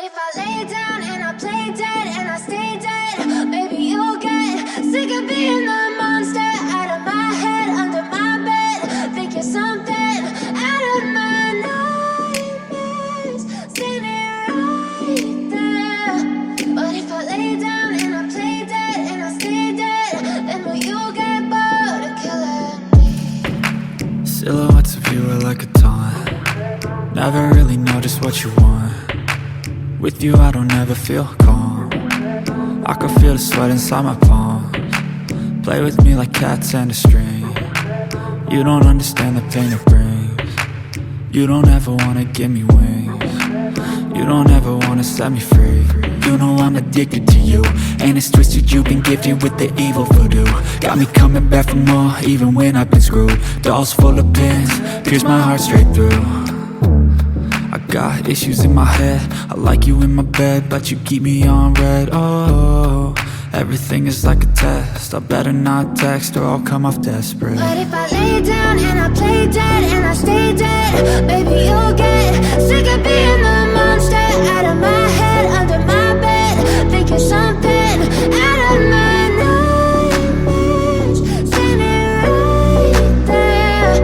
if I lay down and I play dead and I stay dead? Maybe you'll get sick of being the monster out of my head, under my bed. Think you're something out of my nightmares, standing right there. But if I lay down and I play dead and I stay dead, then will you get bored of killing me? Silhouettes of you are like a taunt. Never really know just what you want. With you I don't ever feel calm. I can feel the sweat inside my palms. Play with me like cats and a string. You don't understand the pain it brings. You don't ever wanna give me wings. You don't ever wanna set me free. You know I'm addicted to you, and it's twisted, you've been gifted with the evil voodoo. Got me coming back for more, even when I've been screwed. Dolls full of pins, pierce my heart straight through. I got issues in my head, I like you in my bed, but you keep me on red. Oh, everything is like a test, I better not text or I'll come off desperate. But if I lay down and I play dead and I stay dead, baby you'll get sick of being the monster out of my head, under my bed. Think you're something out of my nightmares, standing right there.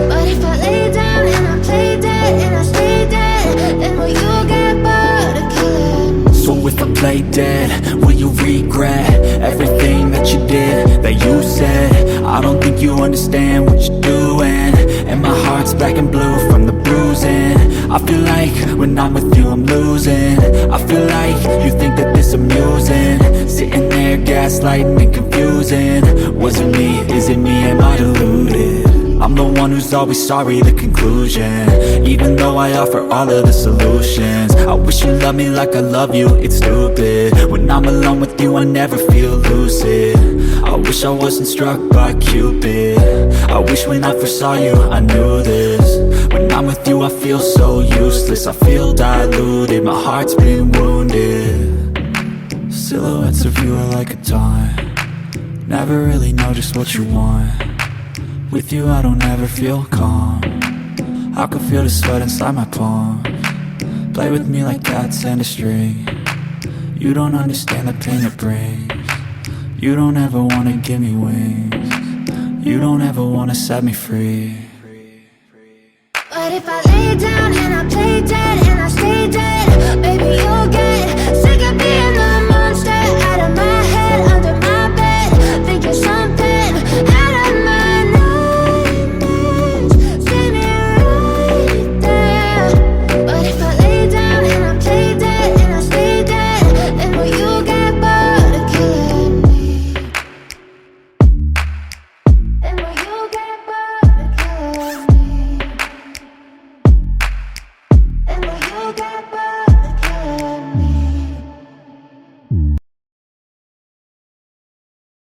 But if I lay down and I play dead and I stay dead, then will you get bored of killing me? So if I play dead, will you regret everything that you did, that you said? I don't think you understand what you're doing, and my heart's black and blue from the bruising. I feel like when I'm with you I'm losing. I feel like you think that this amusing, sitting there gaslighting and confusing. Was it me? Is it me? Am I deluded? I'm the one who's always sorry, the conclusion, even though I offer all of the solutions. I wish you loved me like I love you, it's stupid. When I'm alone with you I never feel lucid. I wish I wasn't struck by Cupid. I wish when I first saw you I knew this. When I'm with you I feel so useless, I feel diluted, my heart's been wounded. Silhouettes of you are like a taunt. Never really know just what you want. With you I don't ever feel calm. I can feel the sweat inside my palms. Play with me like cats and a string. You don't understand the pain it brings. You don't ever wanna give me wings. You don't ever wanna set me free. But if I lay down and I play dead and I stay dead,